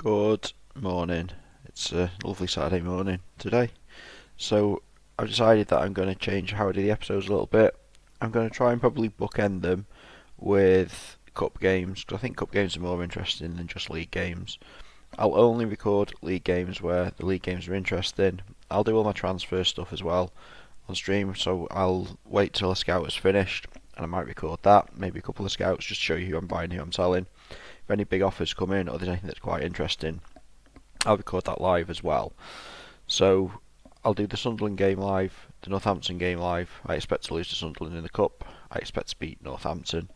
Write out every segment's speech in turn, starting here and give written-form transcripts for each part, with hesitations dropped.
Good morning. It's a lovely Saturday morning today. So I've decided that I'm going to change how I do the episodes a little bit. I'm going to try and probably bookend them with cup games because I think cup games are more interesting than just league games. I'll only record league games where the league games are interesting. I'll do all my transfer stuff as well on stream, so I'll wait till a scout is finished and I might record that. Maybe a couple of scouts just to show you who I'm buying, who I'm selling. If any big offers come in or there's anything that's quite interesting, I'll record that live as well. So I'll do the Sunderland game live, the Northampton game live. I expect to lose to Sunderland in the cup. I expect to beat Northampton.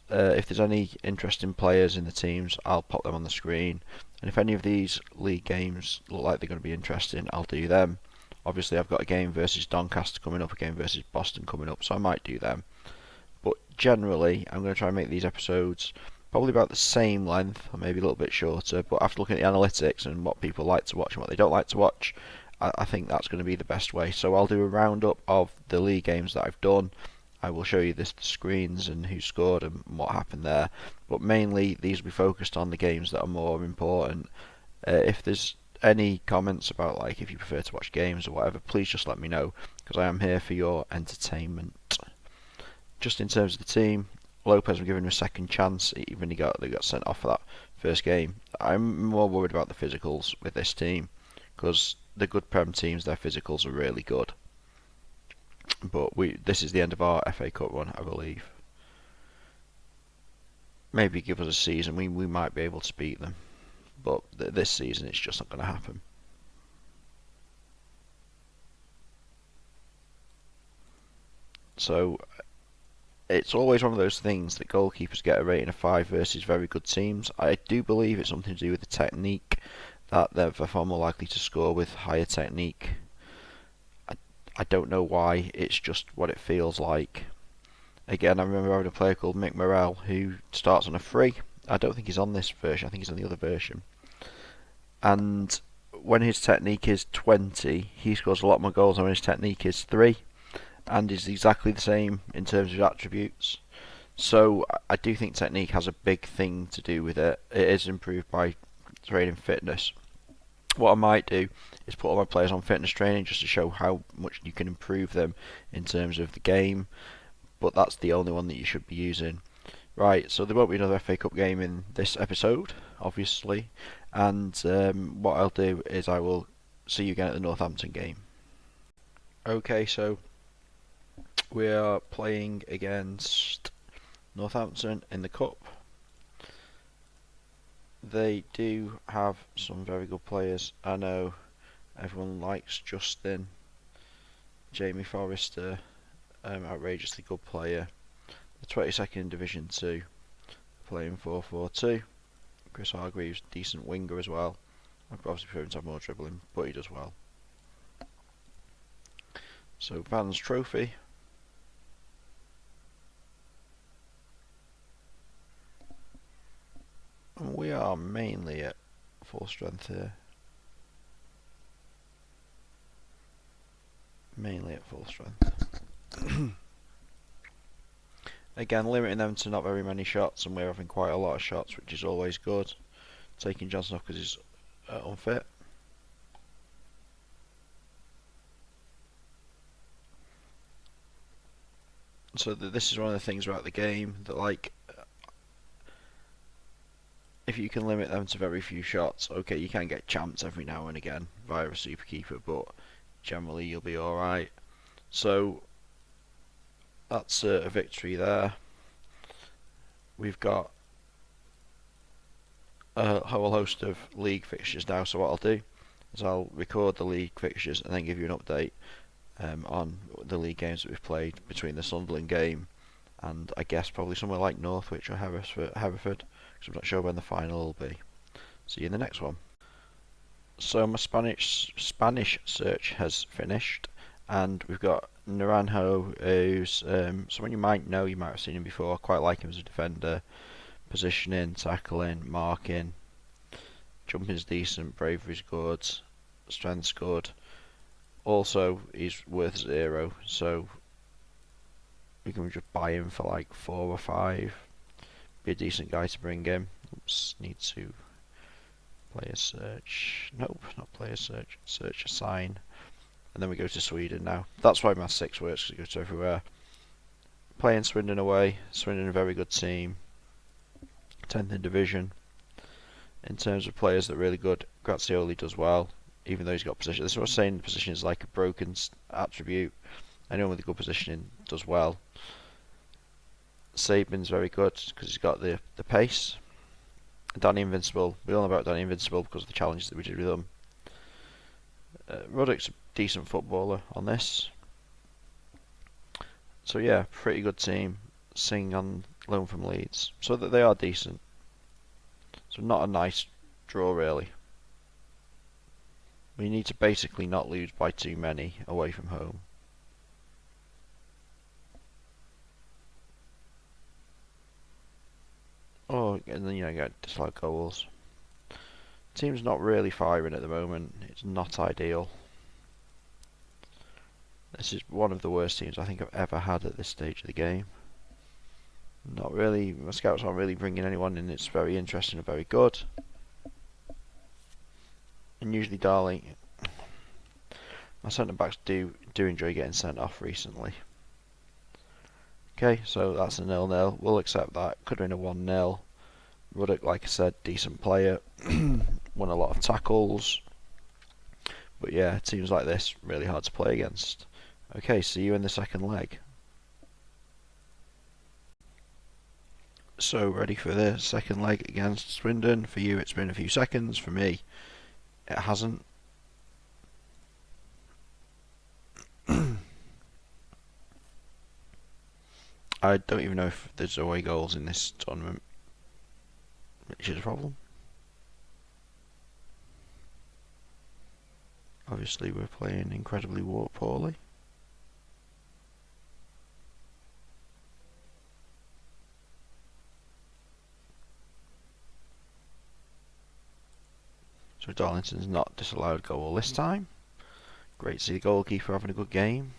If there's any interesting players in the teams, I'll pop them on the screen. And if any of these league games look like they're going to be interesting, I'll do them. Obviously, I've got a game versus Doncaster coming up, a game versus Boston coming up, so I might do them. But generally, I'm going to try and make these episodes probably about the same length, or maybe a little bit shorter. But after looking at the analytics and what people like to watch and what they don't like to watch, I think that's going to be the best way. So I'll do a roundup of the league games that I've done. I will show you the screens and who scored and what happened there. But mainly, these will be focused on the games that are more important. If there's any comments about like if you prefer to watch games or whatever, please just let me know because I am here for your entertainment. Just in terms of the team, Lopez was given a second chance, even they got sent off for that first game. I'm more worried about the physicals with this team because the good Prem teams, their physicals are really good. But this is the end of our FA Cup run, I believe. Maybe give us a season, we might be able to beat them. But this season, it's just not going to happen. So it's always one of those things that goalkeepers get a rating of 5 versus very good teams. I do believe it's something to do with the technique, that they're far more likely to score with higher technique. I don't know why, it's just what it feels like. Again, I remember having a player called Mick Morrell who starts on a free. I don't think he's on this version, I think he's on the other version. And when his technique is 20, he scores a lot more goals than when his technique is 3. And is exactly the same in terms of attributes. So I do think technique has a big thing to do with it. It is improved by training fitness. What I might do is put all my players on fitness training just to show how much you can improve them in terms of the game. But that's the only one that you should be using. Right, so there won't be another FA Cup game in this episode, obviously. And what I'll do is I will see you again at the Northampton game. Okay, so we are playing against Northampton in the Cup. They do have some very good players. I know everyone likes Justin, Jamie Forrester, outrageously good player. The 22nd in Division 2, playing 4-4-2. Chris Hargreaves, decent winger as well. I'd obviously prefer him to have more dribbling, but he does well. So Vans Trophy. And we are mainly at full strength here. Mainly at full strength. Again, limiting them to not very many shots, and we're having quite a lot of shots, which is always good. Taking Johnson off because he's unfit. So this is one of the things about the game that, like, if you can limit them to very few shots, okay, you can get champs every now and again via a super keeper, but generally you'll be alright. So that's a victory there. We've got a whole host of league fixtures now, so what I'll do is I'll record the league fixtures and then give you an update on the league games that we've played between the Sunderland game and I guess probably somewhere like Northwich or Hereford, because I'm not sure when the final will be. See you in the next one. So my Spanish search has finished, and we've got Naranjo, who's someone you might know, you might have seen him before. Quite like him as a defender, positioning, tackling, marking, jumping's decent, bravery's good, strength's good. Also, he's worth 0, so we can just buy him for like 4 or 5. Be a decent guy to bring in. Oops, need to Player search. Nope, not player search. Search assign. And then we go to Sweden now. That's why Math 6 works, because it goes to everywhere. Playing Swindon away. Swindon a very good team. 10th in division. In terms of players that are really good, Grazioli does well, even though he's got position. This is what I was saying, position is like a broken attribute. Anyone with a good positioning does well. Sabin's very good because he's got the pace. Danny Invincible, we all know about Danny Invincible because of the challenges that we did with him. Ruddock's a decent footballer on this. So yeah, pretty good team. Singh on loan from Leeds, so that they are decent. So not a nice draw really. We need to basically not lose by too many away from home. Oh, and then you get disallowed goals. Team's not really firing at the moment. It's not ideal. This is one of the worst teams I think I've ever had at this stage of the game. Not really, my scouts aren't really bringing anyone in. It's very interesting and very good. And usually, Darling, my centre backs do enjoy getting sent off recently. Okay, so that's a 0-0. We'll accept that. Could have been a 1-0. Ruddock, like I said, decent player. Won a lot of tackles. But yeah, teams like this, really hard to play against. Okay, see you in the second leg. So, ready for the second leg against Swindon. For you, it's been a few seconds. For me, it hasn't. I don't even know if there's away goals in this tournament, which is a problem. Obviously, we're playing incredibly poorly. So Darlington's not disallowed goal this time. Great to see the goalkeeper having a good game.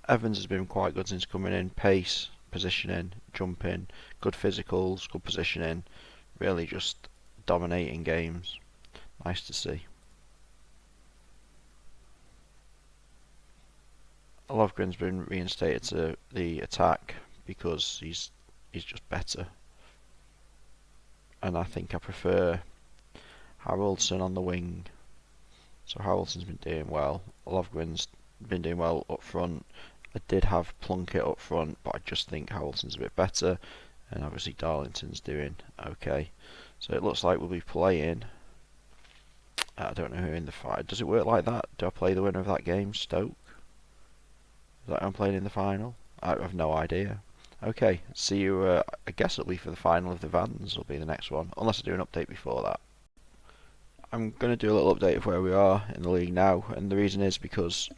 Evans has been quite good since coming in. Pace, positioning, jumping, good physicals, good positioning. Really just dominating games. Nice to see. Lovgren's been reinstated to the attack because he's just better. And I think I prefer Haraldson on the wing. So Haraldson's been doing well. Lovgren's been doing well up front. I did have Plunkett up front, but I just think Haraldson's a bit better. And obviously Darlington's doing okay. So it looks like we'll be playing. I don't know who in the fight. Does it work like that? Do I play the winner of that game, Stoke? Is that who I'm playing in the final? I have no idea. Okay, see you, I guess it'll be for the final of the Vans will be the next one. Unless I do an update before that. I'm going to do a little update of where we are in the league now, and the reason is because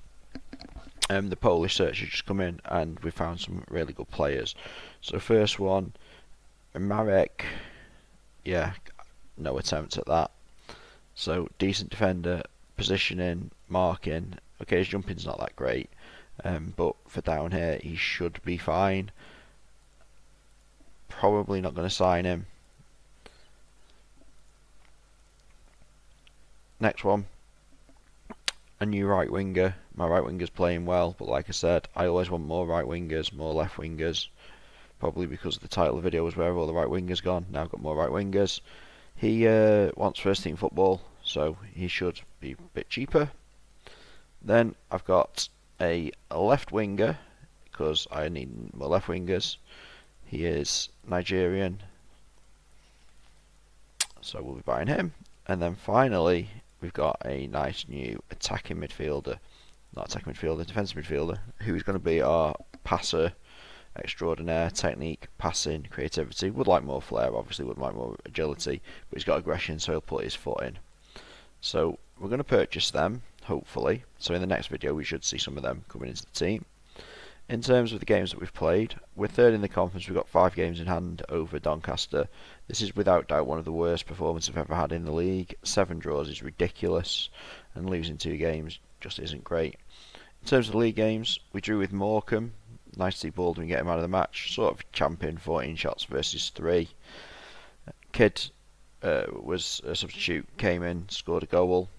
the Polish search has just come in and we found some really good players. So first one, Marek, yeah, no attempt at that. So decent defender, positioning, marking. Okay, his jumping's not that great, but for down here he should be fine. Probably not going to sign him. Next one, a new right winger. My right winger's playing well, but like I said, I always want more right wingers, more left wingers. Probably because the title of the video was where have all the right wingers gone. Now I've got more right wingers. He wants first team football, so he should be a bit cheaper. Then I've got a left winger, because I need more left wingers. He is Nigerian, so we'll be buying him. And then finally, we've got a nice new attacking midfielder, not attacking midfielder, defensive midfielder, who is going to be our passer extraordinaire. Technique, passing, creativity. Would like more flair, obviously, would like more agility, but he's got aggression, so he'll put his foot in. So we're going to purchase them, hopefully. So in the next video, we should see some of them coming into the team. In terms of the games that we've played, we're third in the conference. We've got 5 games in hand over Doncaster. This is without doubt one of the worst performances I've ever had in the league. 7 draws is ridiculous, and losing 2 games just isn't great. In terms of the league games, we drew with Morecambe. Nice to see Baldwin get him out of the match. Sort of champion, 14 shots versus 3. Kidd was a substitute, came in, scored a goal,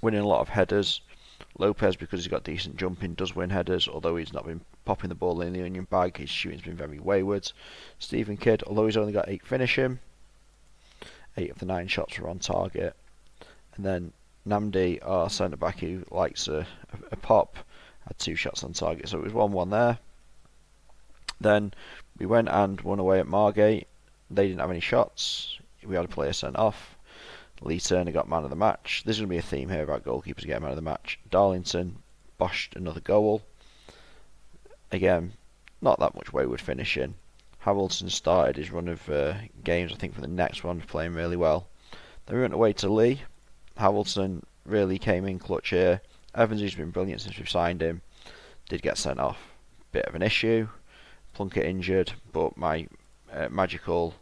winning a lot of headers. Lopez, because he's got decent jumping, does win headers, although he's not been popping the ball in the onion bag. His shooting's been very wayward. Stephen Kidd, although he's only got 8 finishing, 8 of the 9 shots were on target. And then Namdi, our centre back, who likes a pop, had 2 shots on target, so it was 1-1 there. Then we went and won away at Margate. They didn't have any shots. We had a player sent off. Lee Turner got man of the match. There's going to be a theme here about goalkeepers getting man of the match. Darlington boshed another goal. Again, not that much wayward finishing. Hamilton started his run of games, I think, for the next one, playing really well. Then we went away to Lee. Hamilton really came in clutch here. Evans, who's been brilliant since we've signed him, did get sent off. Bit of an issue. Plunkett injured, but my magical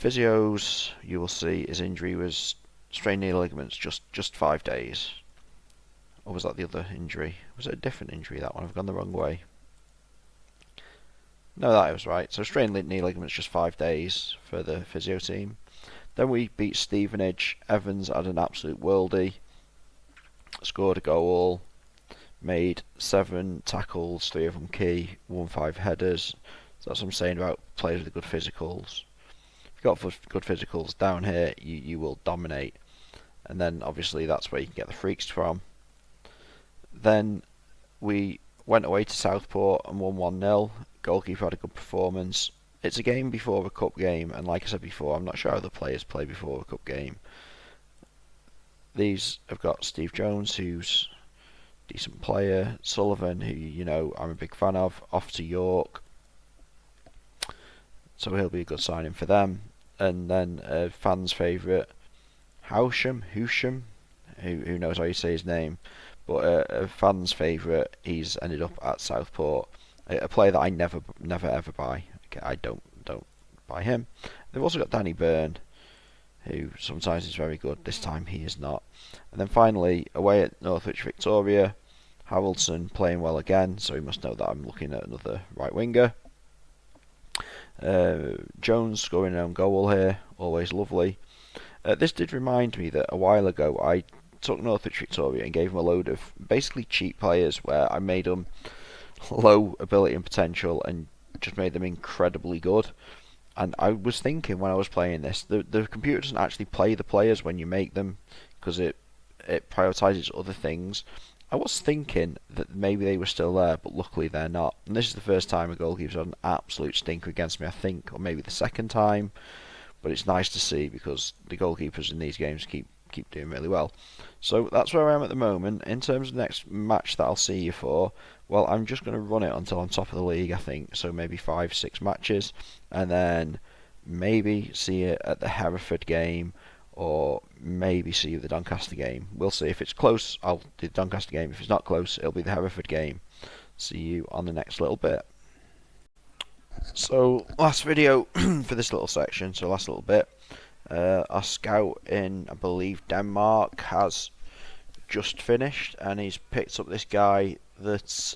physios, you will see his injury was strained knee ligaments, just 5 days. Or was that the other injury? Was it a different injury, that one? I've gone the wrong way. No, that was right. So strained knee ligaments, just 5 days for the physio team. Then we beat Stevenage. Evans had an absolute worldie. Scored a goal. Made 7 tackles, 3 of them key, won 5 headers. So that's what I'm saying about players with good physicals. If you've got good physicals down here, you will dominate. And then obviously that's where you can get the freaks from. Then we went away to Southport and won 1-0. Goalkeeper had a good performance. It's a game before a cup game, and like I said before, I'm not sure how the players play before a cup game. These have got Steve Jones, who's a decent player. Sullivan, who, you know, I'm a big fan of, off to York. So he'll be a good signing for them. And then fans' favourite, Housham, who knows how you say his name, but a fan's favourite, he's ended up at Southport. A player that I never ever buy. Okay, I don't buy him. They've also got Danny Byrne, who sometimes is very good. This time he is not. And then finally, away at Northwich Victoria, Hamilton playing well again, so he must know that I'm looking at another right winger. Jones scoring an own goal here, always lovely. This did remind me that a while ago I took Northwich Victoria and gave them a load of basically cheap players where I made them low ability and potential and just made them incredibly good. And I was thinking when I was playing this, the computer doesn't actually play the players when you make them because it prioritises other things. I was thinking that maybe they were still there, but luckily they're not. And this is the first time a goalkeeper's had an absolute stinker against me, I think, or maybe the second time. But it's nice to see because the goalkeepers in these games keep doing really well. So that's where I am at the moment. In terms of the next match that I'll see you for, well, I'm just going to run it until I'm top of the league, I think. So maybe 5-6 matches, and then maybe see it at the Hereford game, or maybe see you at the Doncaster game. We'll see. If it's close, I'll do the Doncaster game. If it's not close, it'll be the Hereford game. See you on the next little bit. So, last video for this little section, so last little bit. Our scout in, I believe, Denmark has just finished, and he's picked up this guy that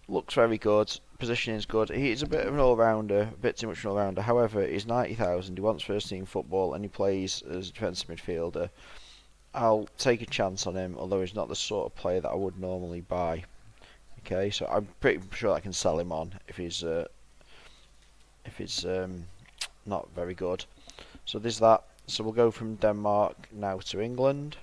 looks very good. Positioning is good. He's a bit of an all-rounder, a bit too much of an all-rounder. However, he's 90,000. He wants first-team football, and he plays as a defensive midfielder. I'll take a chance on him, although he's not the sort of player that I would normally buy. Okay, so I'm pretty sure I can sell him on if he's not very good. So there's that. So we'll go from Denmark now to England.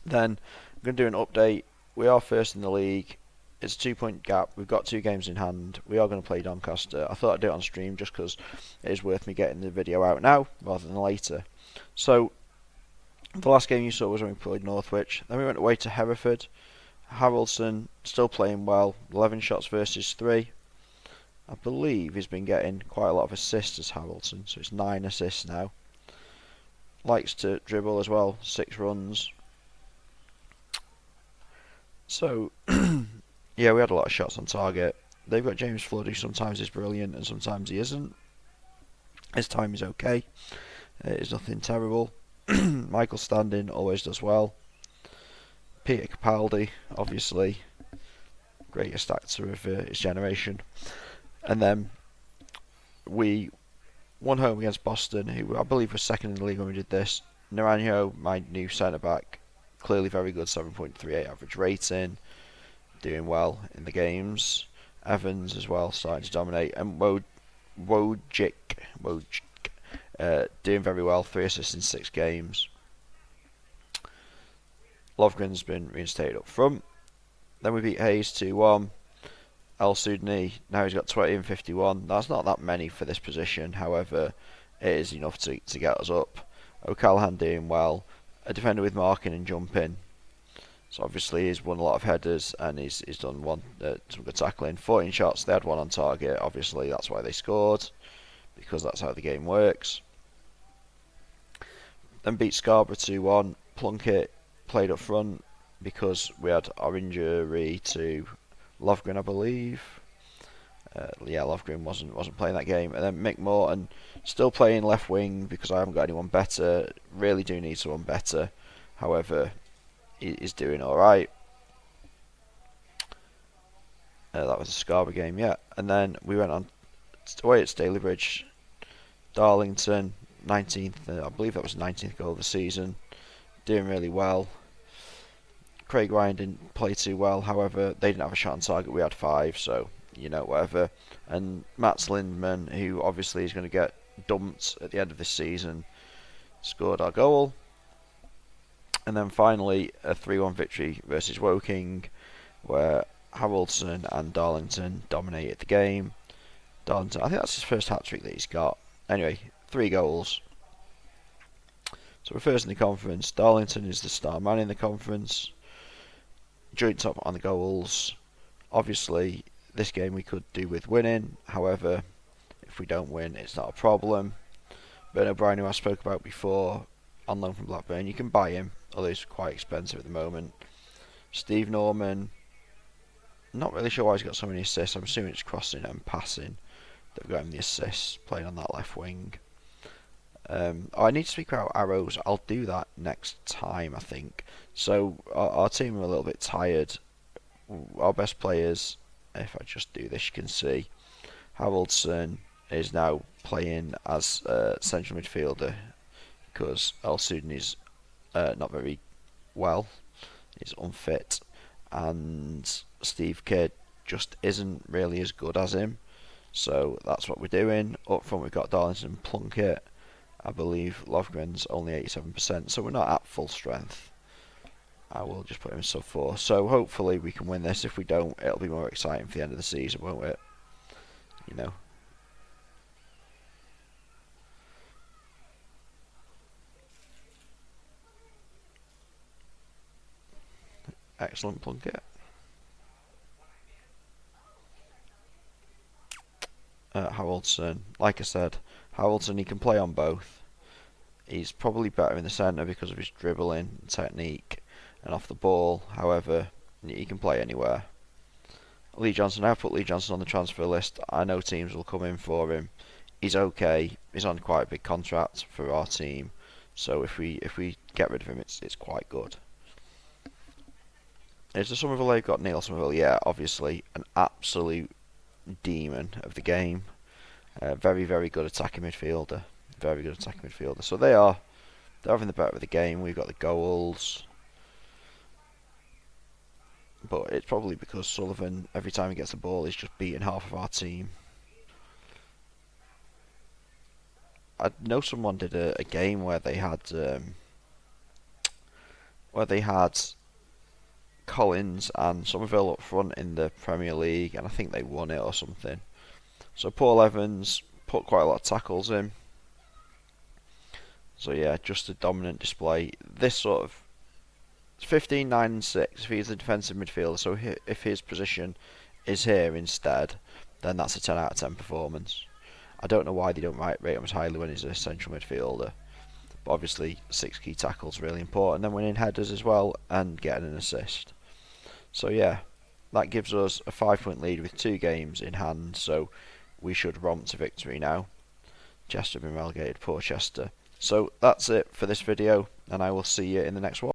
Then I'm going to do an update. We are first in the league. It's a 2-point gap. We've got 2 games in hand. We are going to play Doncaster. I thought I'd do it on stream just because it is worth me getting the video out now rather than later. So the last game you saw was when we played Northwich. Then we went away to Hereford. Harrelson still playing well. 11 shots versus 3. I believe he's been getting quite a lot of assists as Harrelson, so it's 9 assists now. Likes to dribble as well, 6 runs. So, yeah, we had a lot of shots on target. They've got James Flood, who sometimes is brilliant and sometimes he isn't. His time is okay. It's nothing terrible. Michael Standing always does well. Peter Capaldi, obviously, greatest actor of his generation. And then we 1 home against Boston, who I believe was second in the league when we did this. Naranjo, my new centre back, clearly very good, 7.38 average rating, doing well in the games. Evans as well, starting to dominate, and Wojcik, doing very well, 3 assists in 6 games. Lovgren's been reinstated up front. Then we beat Hayes 2-1. El Sudni, now he's got 20 and 51. That's not that many for this position, however, it is enough to get us up. O'Callaghan doing well. A defender with marking and jumping. So obviously he's won a lot of headers and he's done some good tackling. 14 shots, they had 1 on target. Obviously that's why they scored, because that's how the game works. Then beat Scarborough 2-1. Plunkett played up front because we had our injury to Lovgren, I believe. Lovgren wasn't playing that game. And then Mick Morton still playing left wing because I haven't got anyone better. Really do need someone better. However, he's doing alright. That was a Scarborough game, yeah. And then we went on away at Stalybridge. Darlington, 19th, I believe that was the 19th goal of the season. Doing really well. Craig Ryan didn't play too well, however, they didn't have a shot on target, we had 5, so, whatever. And Mats Lindman, who obviously is going to get dumped at the end of this season, scored our goal. And then finally, a 3-1 victory versus Woking, where Haroldson and Darlington dominated the game. Darlington, I think that's his first hat-trick that he's got. Anyway, 3 goals. So we're first in the conference. Darlington is the star man in the conference. Joint top on the goals. Obviously, this game we could do with winning. However, if we don't win, it's not a problem. Bernard O'Brien, who I spoke about before, on loan from Blackburn, you can buy him, although he's quite expensive at the moment. Steve Norman, not really sure why he's got so many assists. I'm assuming it's crossing and passing that got him the assists, playing on that left wing. I need to speak about arrows. I'll do that next time, I think. So our team are a little bit tired. Our best players, if I just do this, you can see Haroldson is now playing as a central midfielder because El Sudin is not very well. He's unfit, and Steve Kidd just isn't really as good as him. So that's what we're doing. Up front we've got Darlington and Plunkett. I believe Lovgren's only 87%, so we're not at full strength. I will just put him in sub 4. So hopefully we can win this. If we don't, it'll be more exciting for the end of the season, won't it? Excellent Plunkett. Haroldson, like I said, Haroldson, he can play on both. He's probably better in the centre because of his dribbling, technique, and off the ball. However, he can play anywhere. Lee Johnson, I've put Lee Johnson on the transfer list. I know teams will come in for him. He's okay. He's on quite a big contract for our team, so if we get rid of him, it's quite good. Is the Somerville they've got Neil Somerville? Yeah, obviously an absolute demon of the game. Very, very good attacking midfielder. Very good attacking midfielder. So they're having the better of the game. We've got the goals. But it's probably because Sullivan, every time he gets the ball, is just beating half of our team. I know someone did a game where they had Collins and Somerville up front in the Premier League, and I think they won it or something. So Paul Evans put quite a lot of tackles in. So yeah, just a dominant display. This sort of 15, 9 and 6 if he's a defensive midfielder, so if his position is here instead, then that's a 10 out of 10 performance. I don't know why they don't rate him as highly when he's a central midfielder, but obviously 6 key tackles really important, then winning headers as well and getting an assist. So yeah, that gives us a 5-point lead with 2 games in hand, so we should romp to victory now. Chester have been relegated, poor Chester. So that's it for this video, and I will see you in the next one.